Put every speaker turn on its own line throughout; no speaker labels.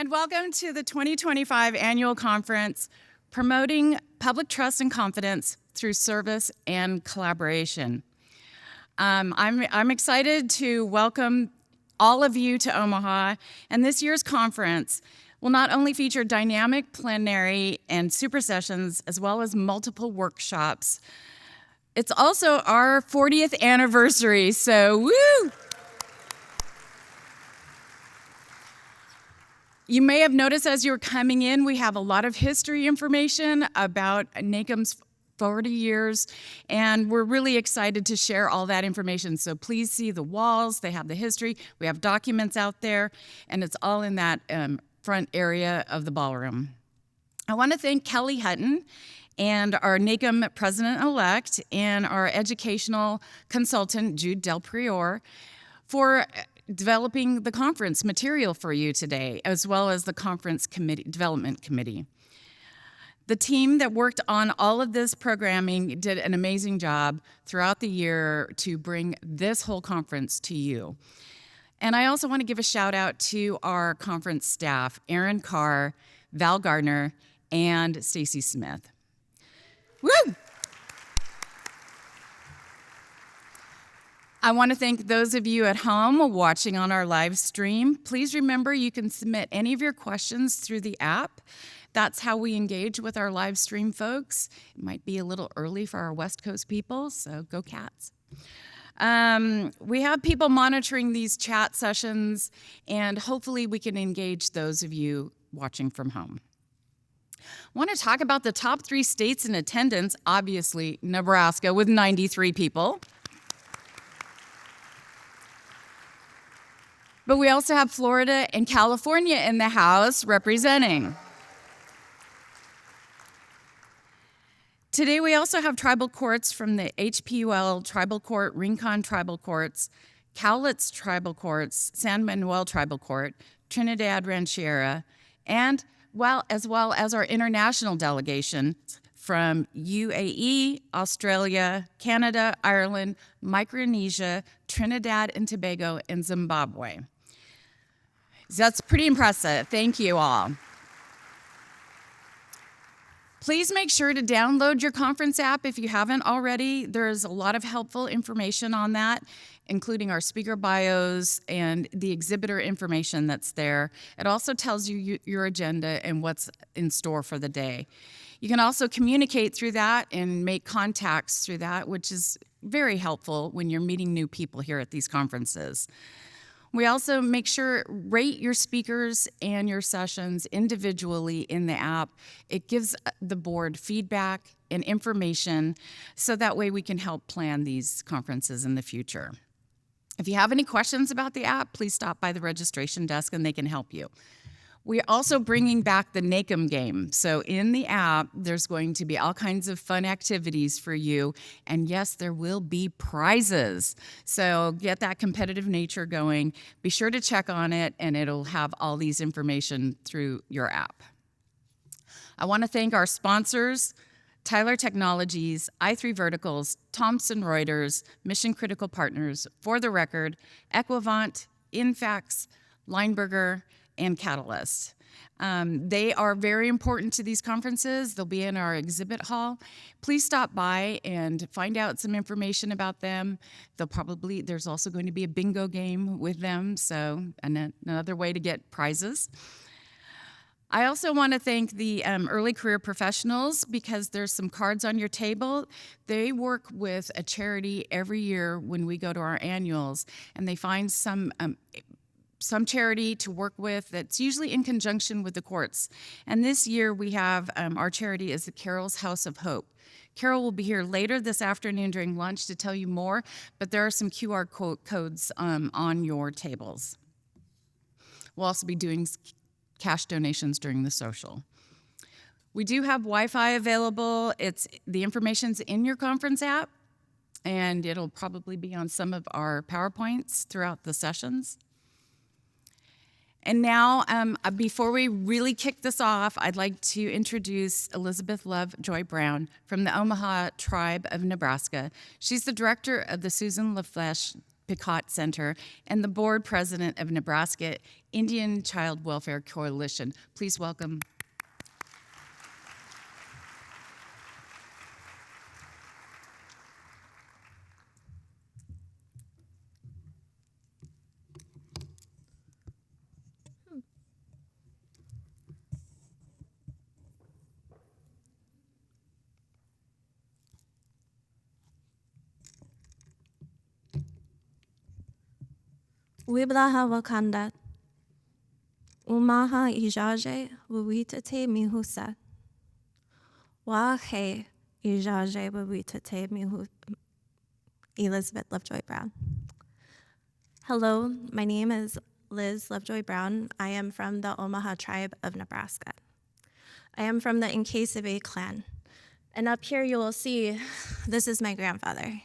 And welcome to the 2025 Annual Conference, Promoting Public Trust and Confidence Through Service and Collaboration. I'm excited to welcome all of you to Omaha, and this year's conference will not only feature dynamic plenary and super sessions, as well as multiple workshops. It's also our 40th anniversary, so woo! You may have noticed as you're coming in, we have a lot of history information about NACM's 40 years, and we're really excited to share all that information. So please see the walls, they have the history, we have documents out there, and it's all in that front area of the ballroom. I want to thank Kelly Hutton and our NACM president-elect and our educational consultant, Jude Del Prior, for developing the conference material for you today, as well as the conference committee, development committee. The team that worked on all of this programming did an amazing job throughout the year to bring this whole conference to you. And I also want to give a shout out to our conference staff, Aaron Carr, Val Gardner, and Stacy Smith. Woo! I want to thank those of you at home watching on our live stream. Please remember you can submit any of your questions through the app. That's how we engage with our live stream folks. It might be a little early for our West Coast people, so go Cats. We have people monitoring these chat sessions, and hopefully we can engage those of you watching from home. I want to talk about the top 3 states in attendance. Obviously, Nebraska with 93 people. But we also have Florida and California in the house representing. Today we also have tribal courts from the HPUL Tribal Court, Rincon Tribal Courts, Cowlitz Tribal Courts, San Manuel Tribal Court, Trinidad Rancheria, and as well as our international delegation from UAE, Australia, Canada, Ireland, Micronesia, Trinidad and Tobago, and Zimbabwe. That's pretty impressive. Thank you all. Please make sure to download your conference app if you haven't already. There's a lot of helpful information on that, including our speaker bios and the exhibitor information that's there. It also tells you your agenda and what's in store for the day. You can also communicate through that and make contacts through that, which is very helpful when you're meeting new people here at these conferences. We also make sure rate your speakers and your sessions individually in the app. It gives the board feedback and information so that way we can help plan these conferences in the future. If you have any questions about the app, please stop by the registration desk and they can help you. We're also bringing back the NACM game. So in the app, there's going to be all kinds of fun activities for you. And yes, there will be prizes. So get that competitive nature going. Be sure to check on it, and it'll have all these information through your app. I want to thank our sponsors, Tyler Technologies, i3 Verticals, Thomson Reuters, Mission Critical Partners, For the Record, Equivant, Infax, Lineberger, and Catalyst. They are very important to these conferences. They'll be in our exhibit hall. Please stop by and find out some information about them. There's also going to be a bingo game with them, so another way to get prizes. I also want to thank the early career professionals because there's some cards on your table. They work with a charity every year when we go to our annuals, and they find some charity to work with that's usually in conjunction with the courts. And this year we have, our charity is the Carol's House of Hope. Carol will be here later this afternoon during lunch to tell you more, but there are some QR codes on your tables. We'll also be doing cash donations during the social. We do have Wi-Fi available. The information's in your conference app, and it'll probably be on some of our PowerPoints throughout the sessions. And now, before we really kick this off, I'd like to introduce Elizabeth Love Joy Brown from the Omaha Tribe of Nebraska. She's the director of the Susan LaFleche Picot Center, and the board president of Nebraska Indian Child Welfare Coalition. Please welcome.
Wiblaha wakanda. Umaha ijaje wuitate mihusa. Wahe ijaje wuitate mihu. Elizabeth Lovejoy Brown. Hello, my name is Liz Lovejoy Brown. I am from the Omaha tribe of Nebraska. I am from the Nkasibe clan. And up here you will see, this is my grandfather.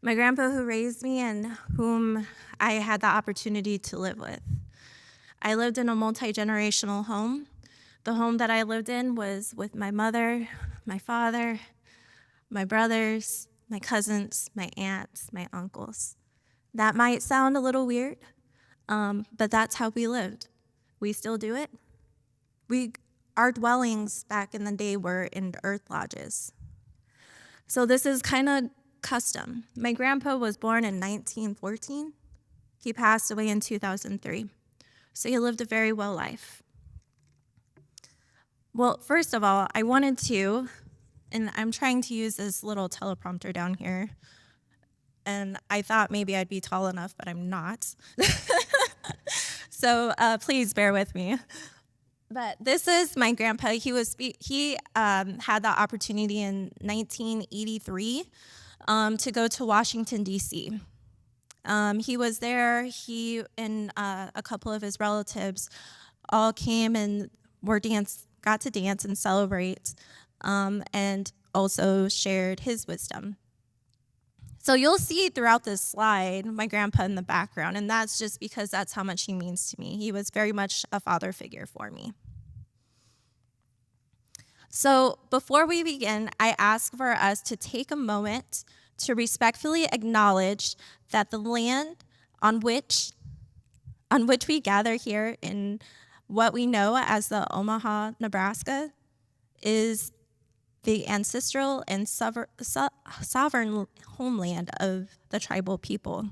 My grandpa who raised me and whom I had the opportunity to live with. I lived in a multi-generational home. The home that I lived in was with my mother, my father, my brothers, my cousins, my aunts, my uncles. That might sound a little weird, but that's how we lived. We still do it. Our dwellings back in the day were in earth lodges. So this is kind of custom. My grandpa was born in 1914. He passed away in 2003. So he lived a very well life. Well, first of all, I wanted to, and I'm trying to use this little teleprompter down here, and I thought maybe I'd be tall enough, but I'm not. So please bear with me. But this is my grandpa. He had the opportunity in 1983 to go to Washington, D.C. He was there. He and a couple of his relatives all came and got to dance and celebrate, and also shared his wisdom. So you'll see throughout this slide my grandpa in the background, and that's just because that's how much he means to me. He was very much a father figure for me. So before we begin, I ask for us to take a moment to respectfully acknowledge that the land on which we gather here in what we know as the Omaha, Nebraska, is the ancestral and sovereign homeland of the tribal people.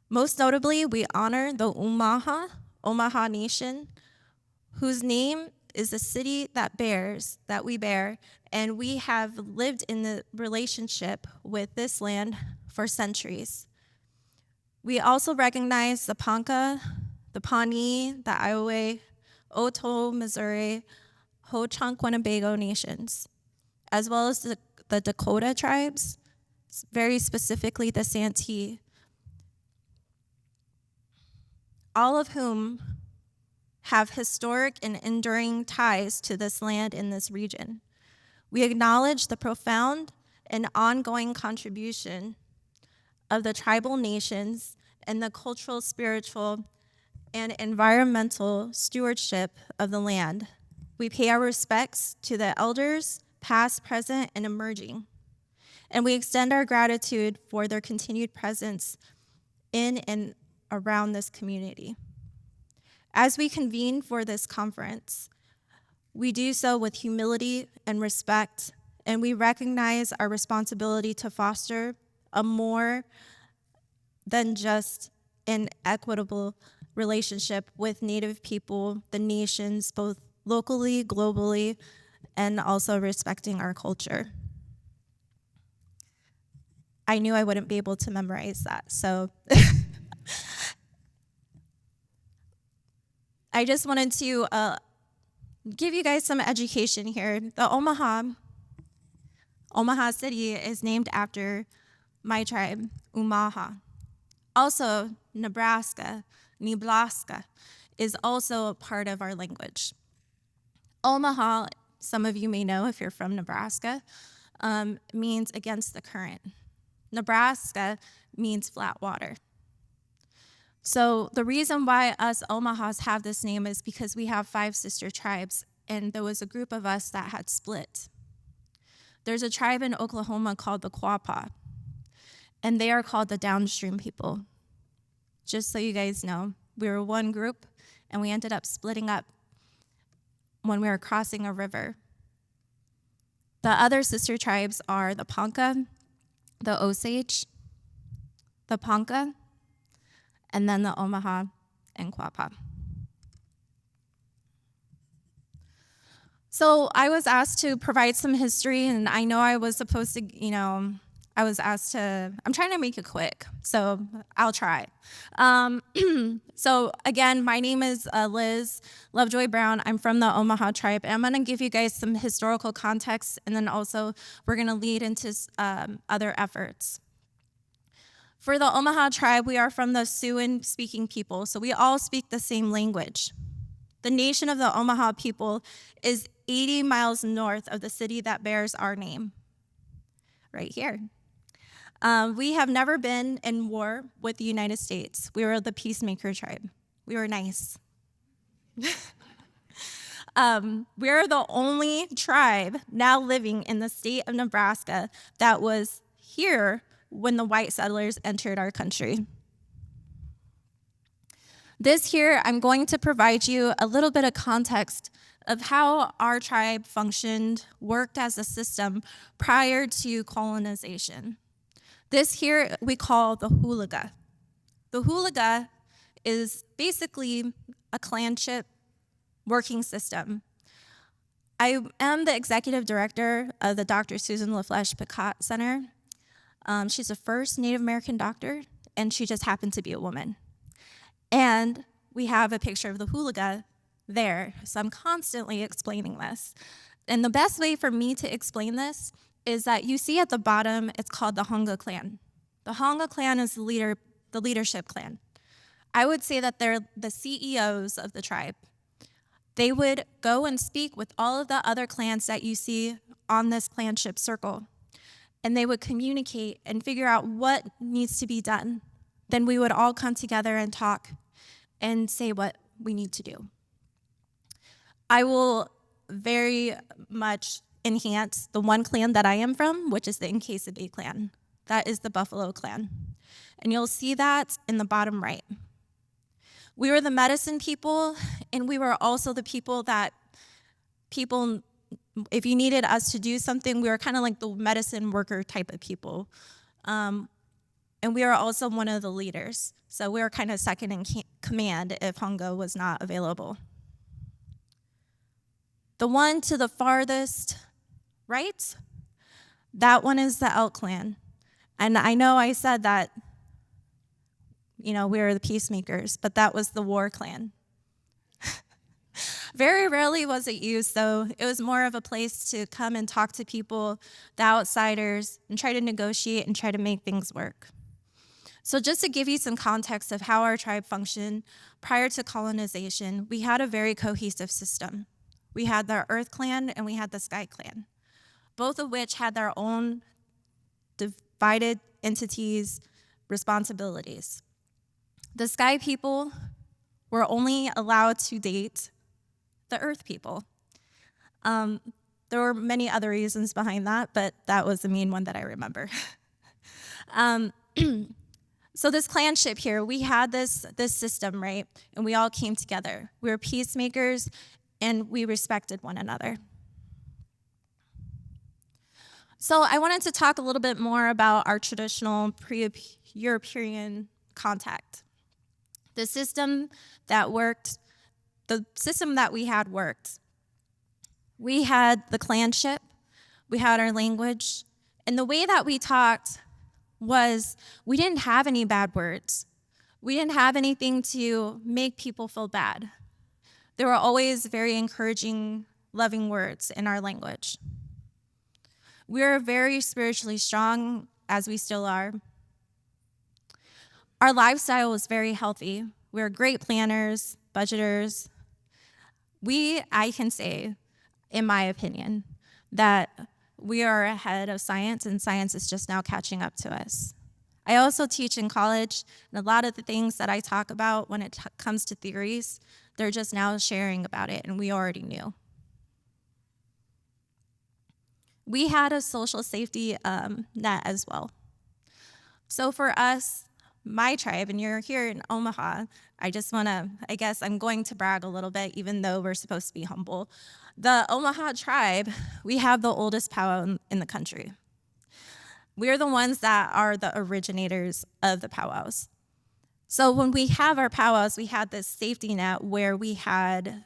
Most notably, we honor the Omaha Nation, whose name is the city that we bear, and we have lived in the relationship with this land for centuries. We also recognize the Ponca, the Pawnee, the Iowa, Oto, Missouri, Ho-Chunk, Winnebago nations, as well as the Dakota tribes, very specifically the Santee, all of whom have historic and enduring ties to this land in this region. We acknowledge the profound and ongoing contribution of the tribal nations and the cultural, spiritual, and environmental stewardship of the land. We pay our respects to the elders, past, present, and emerging. And we extend our gratitude for their continued presence in and around this community. As we convene for this conference, we do so with humility and respect, and we recognize our responsibility to foster a more than just an equitable relationship with Native people, the nations, both locally, globally, and also respecting our culture. I knew I wouldn't be able to memorize that, so I just wanted to give you guys some education here. The Omaha City is named after my tribe, Umaha. Also, Nebraska, is also a part of our language. Omaha, some of you may know if you're from Nebraska, means against the current. Nebraska means flat water. So the reason why us Omahas have this name is because we have 5 sister tribes, and there was a group of us that had split. There's a tribe in Oklahoma called the Quapaw, and they are called the downstream people. Just so you guys know, we were one group, and we ended up splitting up when we were crossing a river. The other sister tribes are the Ponca, the Osage, the Ponca, and then the Omaha and Quapaw. So I was asked to provide some history, and I know I was supposed to, I was asked to, I'm trying to make it quick, so I'll try. So again, my name is Liz Lovejoy Brown. I'm from the Omaha tribe, and I'm gonna give you guys some historical context, and then also we're gonna lead into other efforts. For the Omaha tribe, we are from the Siouan-speaking people, so we all speak the same language. The nation of the Omaha people is 80 miles north of the city that bears our name, right here. We have never been in war with the United States. We were the peacemaker tribe. We were nice. We're the only tribe now living in the state of Nebraska that was here when the white settlers entered our country. This here, I'm going to provide you a little bit of context of how our tribe functioned, worked as a system prior to colonization. This here we call the Hulaga. The Hulaga is basically a clanship working system. I am the executive director of the Dr. Susan LaFleche Picot Center. She's the first Native American doctor, and she just happened to be a woman. And we have a picture of the Hulaga there, so I'm constantly explaining this. And the best way for me to explain this is that you see at the bottom, it's called the Honga clan. The Honga clan is the leadership clan. I would say that they're the CEOs of the tribe. They would go and speak with all of the other clans that you see on this clanship circle, and they would communicate and figure out what needs to be done. Then we would all come together and talk and say what we need to do. I will very much enhance the one clan that I am from, which is the Nkesa Bay clan. That is the Buffalo clan. And you'll see that in the bottom right. We were the medicine people, and we were also the people that if you needed us to do something, we were kind of like the medicine worker type of people. And we are also one of the leaders. So we were kind of second in command if Honga was not available. The one to the farthest right, that one is the Elk clan. And I know I said that, we were the peacemakers, but that was the war clan. Very rarely was it used, though. It was more of a place to come and talk to people, the outsiders, and try to negotiate and try to make things work. So just to give you some context of how our tribe functioned prior to colonization, we had a very cohesive system. We had the Earth clan and we had the Sky clan, both of which had their own divided entities, responsibilities. The Sky people were only allowed to date the Earth people. There were many other reasons behind that, but that was the main one that I remember. So this clanship here, we had this system, right? And we all came together. We were peacemakers, and we respected one another. So I wanted to talk a little bit more about our traditional pre-European contact. The system that we had worked. We had the clanship, we had our language, and the way that we talked was we didn't have any bad words. We didn't have anything to make people feel bad. There were always very encouraging, loving words in our language. We were very spiritually strong, as we still are. Our lifestyle was very healthy. We were great planners, budgeters. I can say, in my opinion, that we are ahead of science, and science is just now catching up to us. I also teach in college, and a lot of the things that I talk about when it comes to theories, they're just now sharing about it, and we already knew. We had a social safety net as well. So for us, my tribe, and you're here in Omaha, I guess I'm going to brag a little bit, even though we're supposed to be humble. The Omaha tribe, we have the oldest powwow in the country. We're the ones that are the originators of the powwows. So when we have our powwows, we had this safety net where we had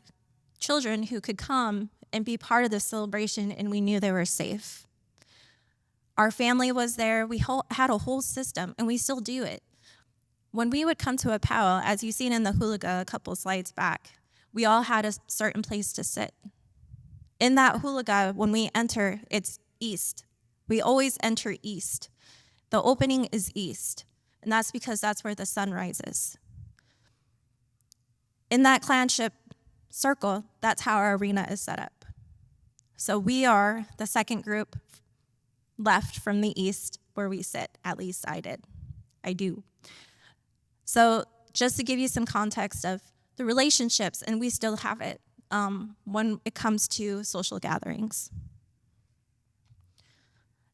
children who could come and be part of the celebration, and we knew they were safe. Our family was there. We had a whole system, and we still do it. When we would come to a powwow, as you've seen in the hulaga a couple slides back, we all had a certain place to sit. In that hulaga, when we enter, it's east. We always enter east. The opening is east, and that's because that's where the sun rises. In that clanship circle, that's how our arena is set up. So we are the second group left from the east where we sit. At least I do. So just to give you some context of the relationships, and we still have it when it comes to social gatherings.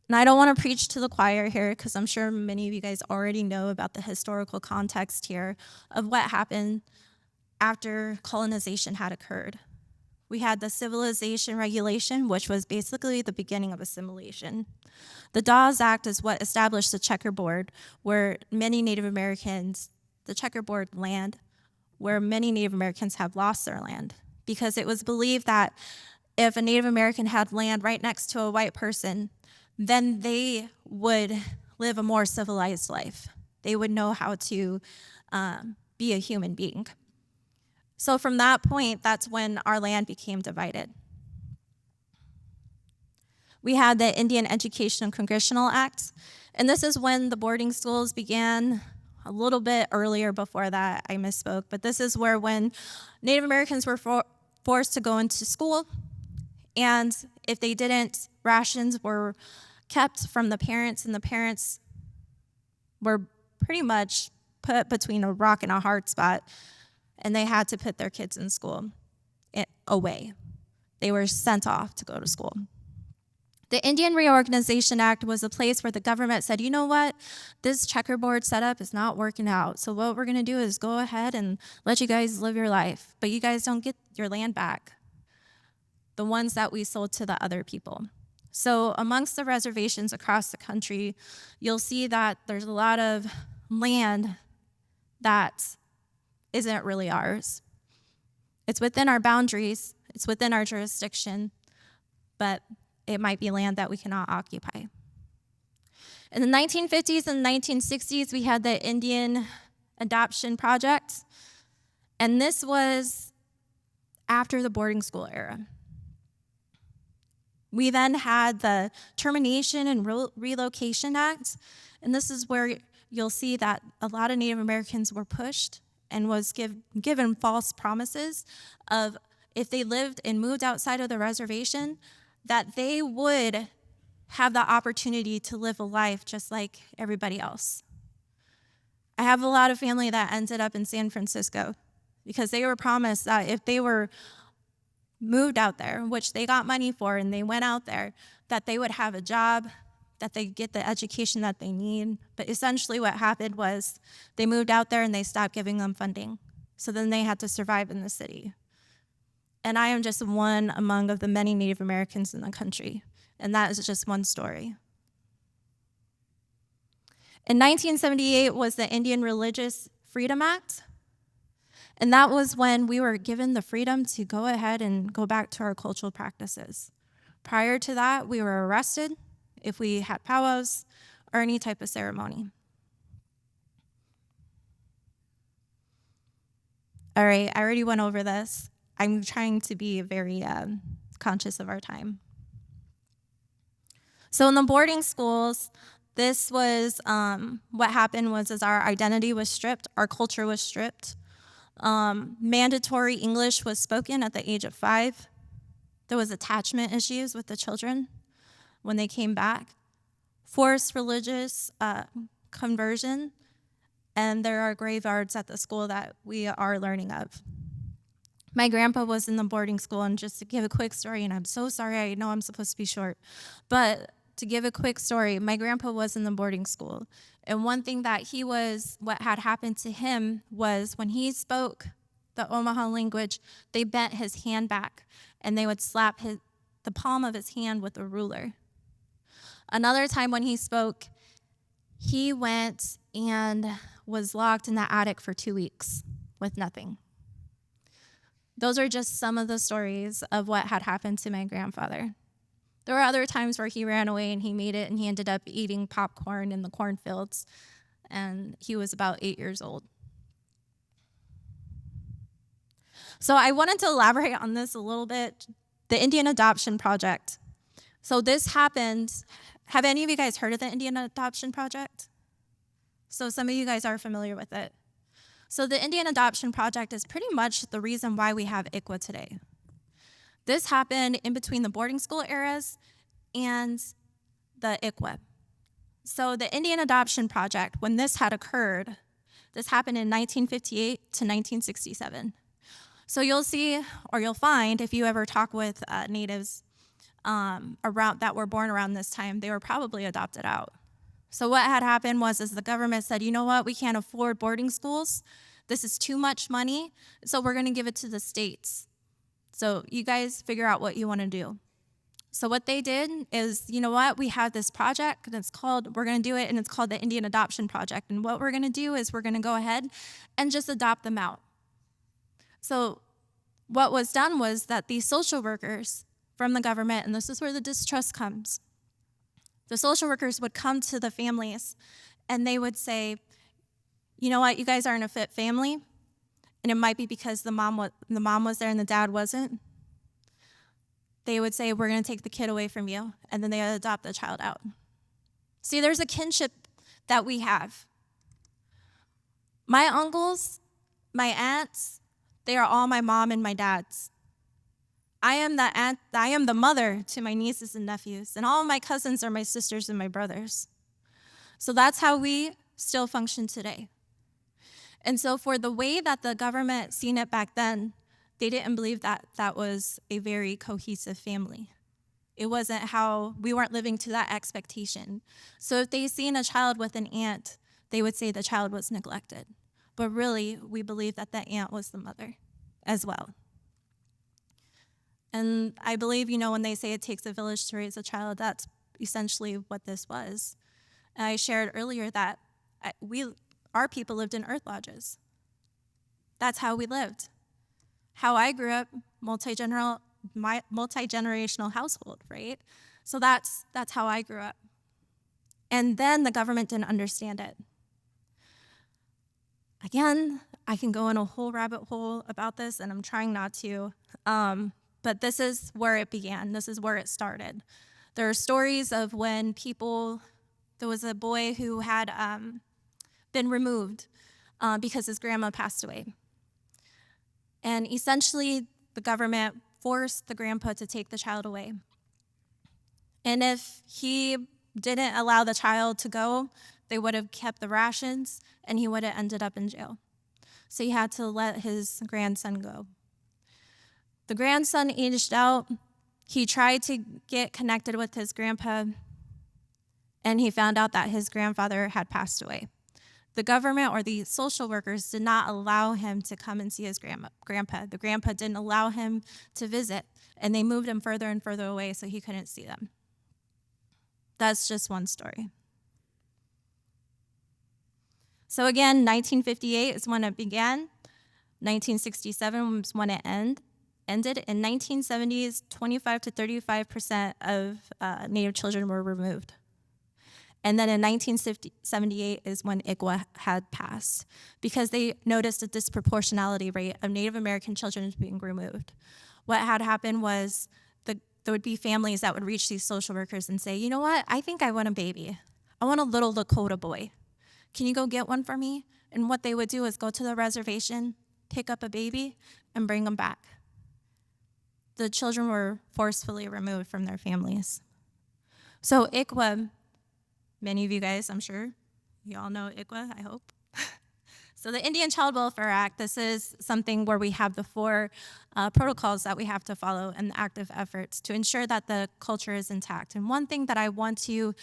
And I don't want to preach to the choir here because I'm sure many of you guys already know about the historical context here of what happened after colonization had occurred. We had the Civilization Regulation, which was basically the beginning of assimilation. The Dawes Act is what established the checkerboard, where many Native Americans, the checkerboard land, where many Native Americans have lost their land, because it was believed that if a Native American had land right next to a white person, then they would live a more civilized life. They would know how to be a human being. So from that point, that's when our land became divided. We had the Indian Education and Congressional Act, and this is when the boarding schools began. A little bit earlier before that, I misspoke, but this is where when Native Americans were forced to go into school, and if they didn't, rations were kept from the parents, and the parents were pretty much put between a rock and a hard spot, and they had to put their kids in school away. They were sent off to go to school. The Indian Reorganization Act was a place where the government said, you know what, this checkerboard setup is not working out. So what we're going to do is go ahead and let you guys live your life, but you guys don't get your land back, the ones that we sold to the other people. So amongst the reservations across the country, you'll see that there's a lot of land that isn't really ours. It's within our boundaries, it's within our jurisdiction, but it might be land that we cannot occupy. In the 1950s and 1960s, we had the Indian Adoption Project, and this was after the boarding school era. We then had the Termination and Relocation Act, and this is where you'll see that a lot of Native Americans were pushed and was given false promises of if they lived and moved outside of the reservation, that they would have the opportunity to live a life just like everybody else. I have a lot of family that ended up in San Francisco because they were promised that if they were moved out there, which they got money for, and they went out there, that they would have a job, that they get the education that they need. But essentially what happened was they moved out there and they stopped giving them funding. So then they had to survive in the city. And I am just one among of the many Native Americans in the country. And that is just one story. In 1978 was the Indian Religious Freedom Act. And that was when we were given the freedom to go ahead and go back to our cultural practices. Prior to that, we were arrested if we had powwows or any type of ceremony. All right, I already went over this. I'm trying to be very conscious of our time. So in the boarding schools, this was what happened was as our identity was stripped, our culture was stripped. Mandatory English was spoken at the age of 5. There was attachment issues with the children when they came back. Forced religious conversion, and there are graveyards at the school that we are learning of. My grandpa was in the boarding school, and just to give a quick story, and I'm so sorry, I know I'm supposed to be short, but to give a quick story, my grandpa was in the boarding school. And one thing that what had happened to him was when he spoke the Omaha language, they bent his hand back and they would slap the palm of his hand with a ruler. Another time when he spoke, he went and was locked in the attic for 2 weeks with nothing. Those are just some of the stories of what had happened to my grandfather. There were other times where he ran away and he made it and he ended up eating popcorn in the cornfields, and he was about 8 years old. So I wanted to elaborate on this a little bit. The Indian Adoption Project. So this happened. Have any of you guys heard of the Indian Adoption Project? So some of you guys are familiar with it. So the Indian Adoption Project is pretty much the reason why we have ICWA today. This happened in between the boarding school eras and the ICWA. So the Indian Adoption Project, when this had occurred, this happened in 1958 to 1967. So you'll see, or you'll find, if you ever talk with natives around that were born around this time, they were probably adopted out. So what had happened was the government said, you know what, we can't afford boarding schools. This is too much money, so we're going to give it to the states. So you guys figure out what you want to do. So what they did is, you know what, we have this project, and we're going to do it, and it's called the Indian Adoption Project. And what we're going to do is we're going to go ahead and just adopt them out. So what was done was that these social workers from the government, and this is where the distrust comes, the social workers would come to the families and they would say, you know what, you guys aren't a fit family, and it might be because the mom was there and the dad wasn't. They would say, we're going to take the kid away from you, and then they would adopt the child out. See, there's a kinship that we have. My uncles, my aunts, they are all my mom and my dad's. I am the mother to my nieces and nephews, and all of my cousins are my sisters and my brothers. So that's how we still function today. And so for the way that the government seen it back then, they didn't believe that that was a very cohesive family. It wasn't we weren't living to that expectation. So if they seen a child with an aunt, they would say the child was neglected. But really, we believe that the aunt was the mother as well. And I believe, when they say it takes a village to raise a child, that's essentially what this was. And I shared earlier that our people lived in earth lodges. That's how we lived. How I grew up, multi-generational household, right? So that's how I grew up. And then the government didn't understand it. Again, I can go in a whole rabbit hole about this, and I'm trying not to. But this is where it began. This is where it started. There are stories of when there was a boy who had been removed because his grandma passed away. And essentially, the government forced the grandpa to take the child away. And if he didn't allow the child to go, they would have kept the rations, and he would have ended up in jail. So he had to let his grandson go. The grandson aged out. He tried to get connected with his grandpa, and he found out that his grandfather had passed away. The government or the social workers did not allow him to come and see his grandpa. The grandpa didn't allow him to visit, and they moved him further and further away so he couldn't see them. That's just one story. So again, 1958 is when it began. 1967 was when it ended. In 1970s, 25 to 35% of Native children were removed. And then in 1978 is when ICWA had passed, because they noticed a disproportionality rate of Native American children being removed. What had happened was there would be families that would reach these social workers and say, you know what, I think I want a baby. I want a little Lakota boy. Can you go get one for me? And what they would do is go to the reservation, pick up a baby, and bring them back. The children were forcefully removed from their families. So ICWA, many of you guys, I'm sure, you all know ICWA, I hope. So the Indian Child Welfare Act, this is something where we have the four protocols that we have to follow and the active efforts to ensure that the culture is intact. And one thing that I want to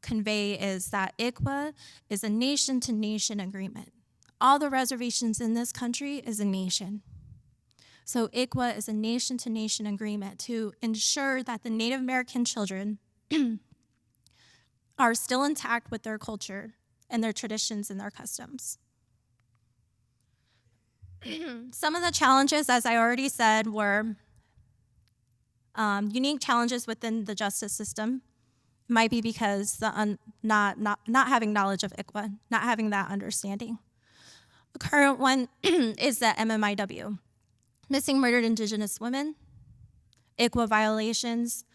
convey is that ICWA is a nation-to-nation agreement. All the reservations in this country is a nation. So ICWA is a nation-to-nation agreement to ensure that the Native American children are still intact with their culture and their traditions and their customs. Some of the challenges, as I already said, were unique challenges within the justice system. Might be because not having knowledge of ICWA, not having that understanding. The current one is the MMIW, missing murdered Indigenous women, ICWA violations,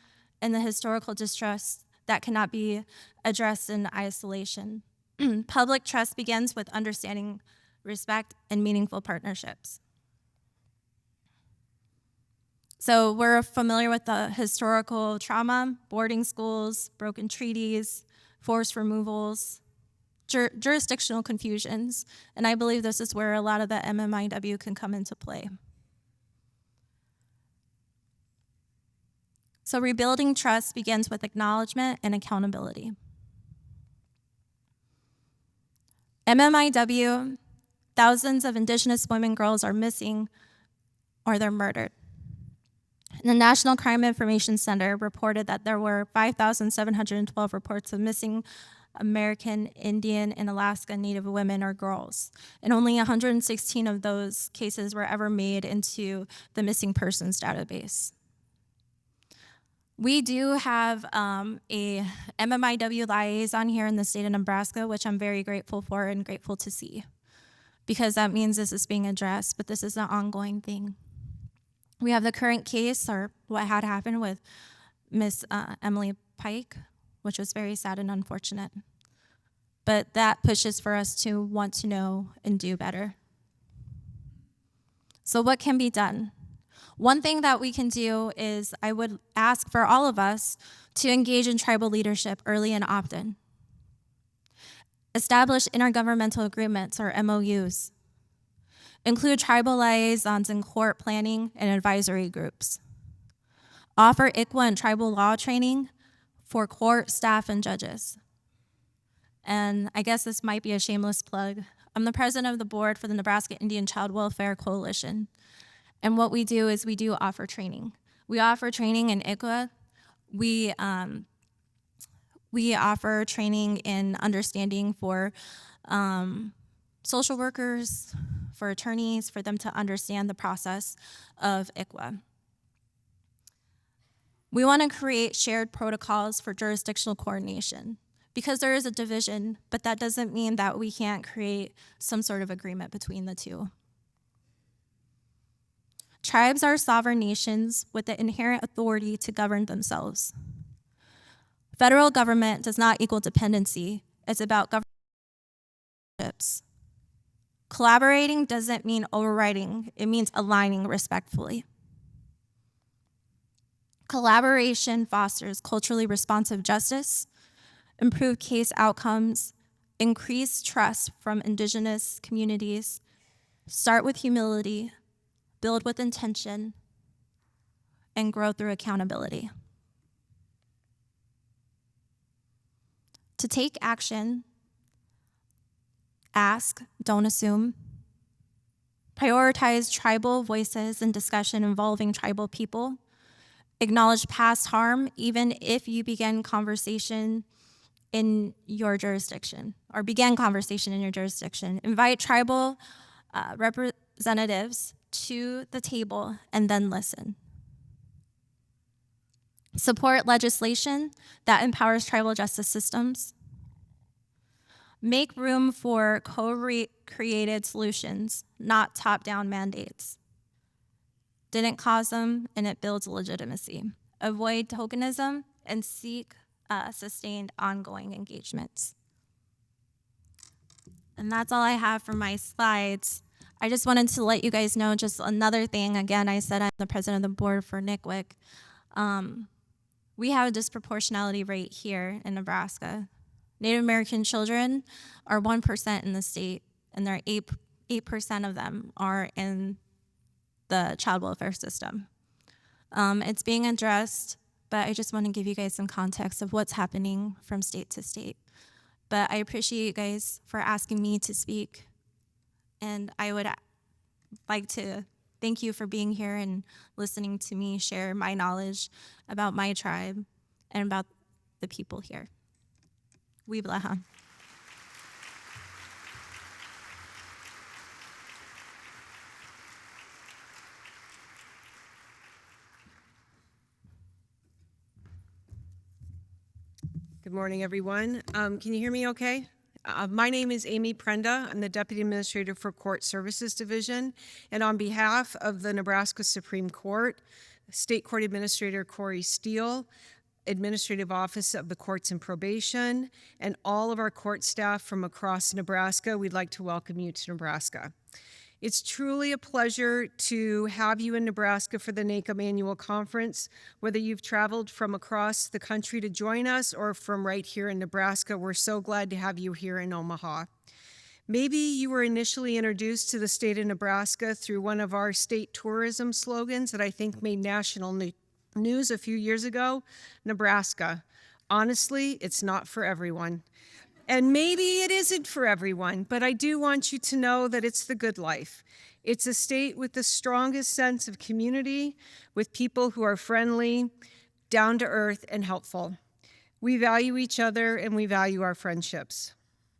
and the historical distrust that cannot be addressed in isolation. Public trust begins with understanding, respect, and meaningful partnerships. So we're familiar with the historical trauma, boarding schools, broken treaties, forced removals, jurisdictional confusions, and I believe this is where a lot of the MMIW can come into play. So rebuilding trust begins with acknowledgement and accountability. MMIW, thousands of Indigenous women, girls are missing or they're murdered. The National Crime Information Center reported that there were 5,712 reports of missing American, Indian, and Alaska Native women or girls, and only 116 of those cases were ever made into the missing persons database. We do have a MMIW liaison here in the state of Nebraska, which I'm very grateful for and grateful to see, because that means this is being addressed, but this is an ongoing thing. We have the current case, or what had happened with Miss Emily Pike, which was very sad and unfortunate. But that pushes for us to want to know and do better. So what can be done? One thing that we can do is I would ask for all of us to engage in tribal leadership early and often. Establish intergovernmental agreements, or MOUs. Include tribal liaisons in court planning and advisory groups. Offer ICWA and tribal law training for court staff and judges. And I guess this might be a shameless plug. I'm the president of the board for the Nebraska Indian Child Welfare Coalition. And what we do is we do offer training. We offer training in ICWA. We offer training in understanding for social workers, for attorneys, for them to understand the process of ICWA. We want to create shared protocols for jurisdictional coordination, because there is a division, but that doesn't mean that we can't create some sort of agreement between the two. Tribes are sovereign nations with the inherent authority to govern themselves. Federal government does not equal dependency. It's about government. Collaborating doesn't mean overriding. It means aligning respectfully. Collaboration fosters culturally responsive justice, improved case outcomes, increased trust from Indigenous communities, start with humility, build with intention, and grow through accountability. To take action, ask, don't assume. Prioritize tribal voices in discussion involving tribal people. Acknowledge past harm, even if you begin conversation in your jurisdiction, or began conversation in your jurisdiction. Invite tribal representatives to the table and then listen. Support legislation that empowers tribal justice systems. Make room for co-created solutions, not top-down mandates. Didn't cause them, and it builds legitimacy. Avoid tokenism and seek sustained ongoing engagements. And that's all I have for my slides. I just wanted to let you guys know just another thing. Again, I said I'm the president of the board for NCWIC. We have a disproportionality rate here in Nebraska. Native American children are 1% in the state, and there are 8% of them are in the child welfare system. It's being addressed, but I just want to give you guys some context of what's happening from state to state. But I appreciate you guys for asking me to speak, and I would like to thank you for being here and listening to me share my knowledge about my tribe and about the people here. Wiblaha.
Good morning, everyone. Can you hear me okay? My name is Amy Prenda. I'm the Deputy Administrator for Court Services Division. And on behalf of the Nebraska Supreme Court, State Court Administrator Corey Steele, Administrative Office of the Courts and Probation, and all of our court staff from across Nebraska, we'd like to welcome you to Nebraska. It's truly a pleasure to have you in Nebraska for the NACOM Annual Conference. Whether you've traveled from across the country to join us or from right here in Nebraska, we're so glad to have you here in Omaha. Maybe you were initially introduced to the state of Nebraska through one of our state tourism slogans that I think made national news a few years ago, Nebraska. Honestly, it's not for everyone. And maybe it isn't for everyone, but I do want you to know that it's the good life. It's a state with the strongest sense of community, with people who are friendly, down to earth, and helpful. We value each other and we value our friendships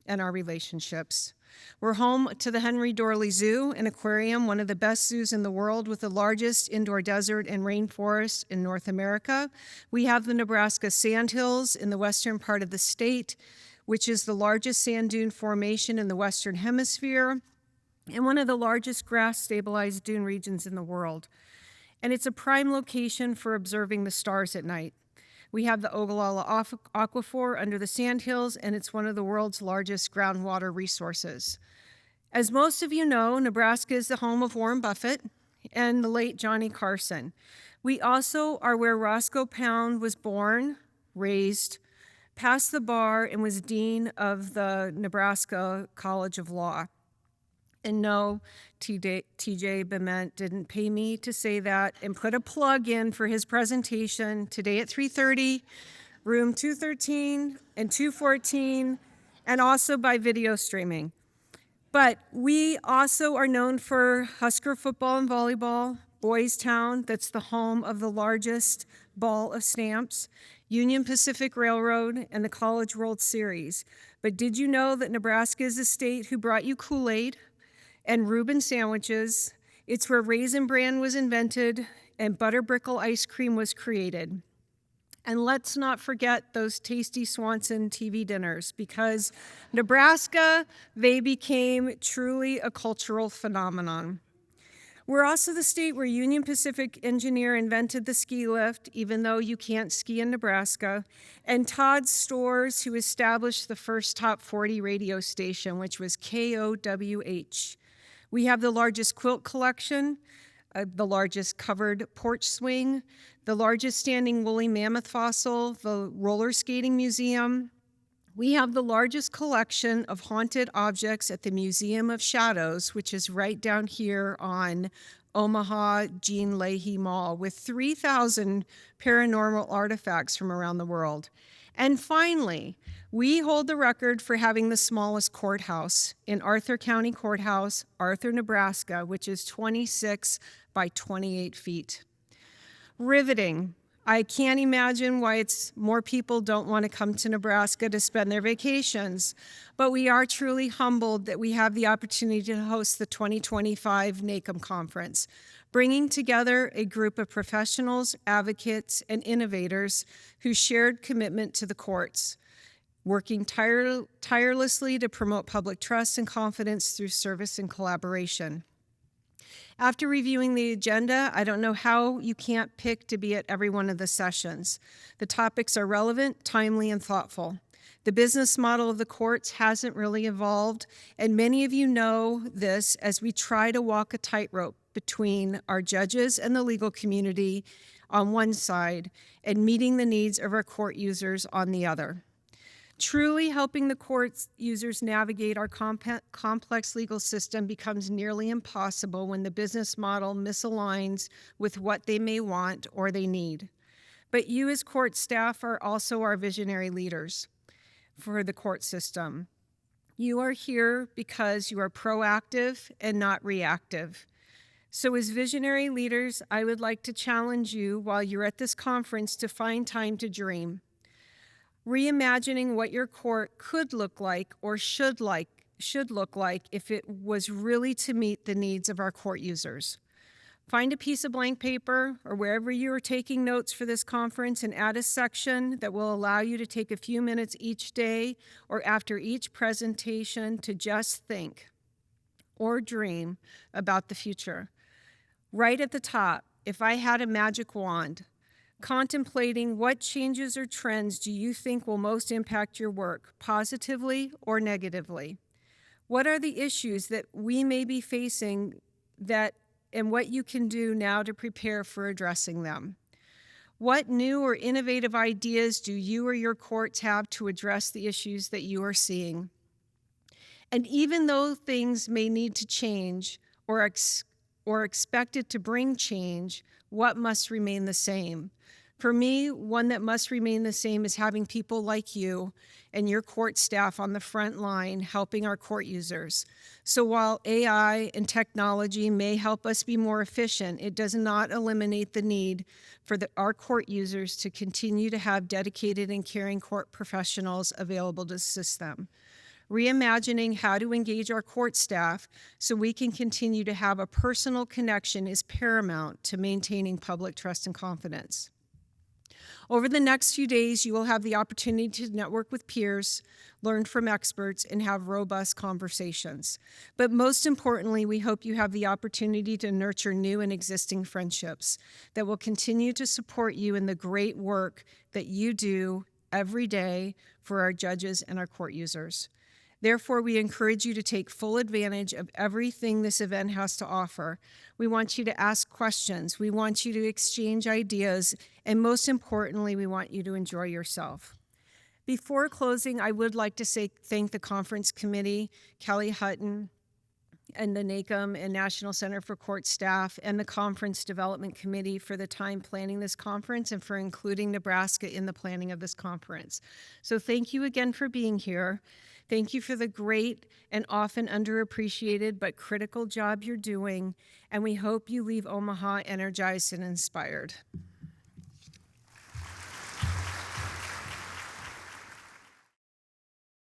and our relationships. We're home to the Henry Dorley Zoo and Aquarium, one of the best zoos in the world with the largest indoor desert and rainforest in North America. We have the Nebraska Sandhills in the western part of the state, which is the largest sand dune formation in the Western Hemisphere and one of the largest grass-stabilized dune regions in the world. And it's a prime location for observing the stars at night. We have the Ogallala Aquifer under the Sandhills, and it's one of the world's largest groundwater resources. As most of you know, Nebraska is the home of Warren Buffett and the late Johnny Carson. We also are where Roscoe Pound was born, raised, passed the bar, and was dean of the Nebraska College of Law. And no, TJ Bement didn't pay me to say that, and put a plug in for his presentation today at 3:30, room 213 and 214, and also by video streaming. But we also are known for Husker football and volleyball, Boys Town, that's the home of the largest ball of stamps, Union Pacific Railroad, and the College World Series. But did you know that Nebraska is a state who brought you Kool-Aid and Reuben sandwiches? It's where Raisin Bran was invented and Butterbrickle ice cream was created. And let's not forget those tasty Swanson TV dinners, because Nebraska, they became truly a cultural phenomenon. We're also the state where Union Pacific Engineer invented the ski lift, even though you can't ski in Nebraska, and Todd Storrs, who established the first top 40 radio station, which was KOWH. We have the largest quilt collection, the largest covered porch swing, the largest standing woolly mammoth fossil, the roller skating museum. We have the largest collection of haunted objects at the Museum of Shadows, which is right down here on Omaha Jean Leahy Mall, with 3,000 paranormal artifacts from around the world. And finally, we hold the record for having the smallest courthouse in Arthur County Courthouse, Arthur, Nebraska, which is 26 by 28 feet. Riveting. I can't imagine why more people don't want to come to Nebraska to spend their vacations, but we are truly humbled that we have the opportunity to host the 2025 NACOM conference, bringing together a group of professionals, advocates, and innovators who shared commitment to the courts, working tirelessly to promote public trust and confidence through service and collaboration. After reviewing the agenda, I don't know how you can't pick to be at every one of the sessions. The topics are relevant, timely, and thoughtful. The business model of the courts hasn't really evolved, and many of you know this as we try to walk a tightrope between our judges and the legal community on one side and meeting the needs of our court users on the other. Truly helping the court's users navigate our complex legal system becomes nearly impossible when the business model misaligns with what they may want or they need. But you as court staff are also our visionary leaders for the court system. You are here because you are proactive and not reactive. So as visionary leaders, I would like to challenge you while you're at this conference to find time to dream. Reimagining what your court could look like or should look like if it was really to meet the needs of our court users. Find a piece of blank paper or wherever you are taking notes for this conference and add a section that will allow you to take a few minutes each day or after each presentation to just think or dream about the future. Right at the top, if I had a magic wand, contemplating what changes or trends do you think will most impact your work, positively or negatively? What are the issues that we may be facing and what you can do now to prepare for addressing them? What new or innovative ideas do you or your courts have to address the issues that you are seeing? And even though things may need to change or expected to bring change, what must remain the same? For me, one that must remain the same is having people like you and your court staff on the front line helping our court users. So while AI and technology may help us be more efficient, it does not eliminate the need for our court users to continue to have dedicated and caring court professionals available to assist them. Reimagining how to engage our court staff so we can continue to have a personal connection is paramount to maintaining public trust and confidence. Over the next few days, you will have the opportunity to network with peers, learn from experts, and have robust conversations. But most importantly, we hope you have the opportunity to nurture new and existing friendships that will continue to support you in the great work that you do every day for our judges and our court users. Therefore, we encourage you to take full advantage of everything this event has to offer. We want you to ask questions. We want you to exchange ideas. And most importantly, we want you to enjoy yourself. Before closing, I would like to thank the conference committee, Kelly Hutton, and the NACM and National Center for Court staff, and the Conference Development Committee for the time planning this conference and for including Nebraska in the planning of this conference. So thank you again for being here. Thank you for the great and often underappreciated but critical job you're doing, and we hope you leave Omaha energized and inspired.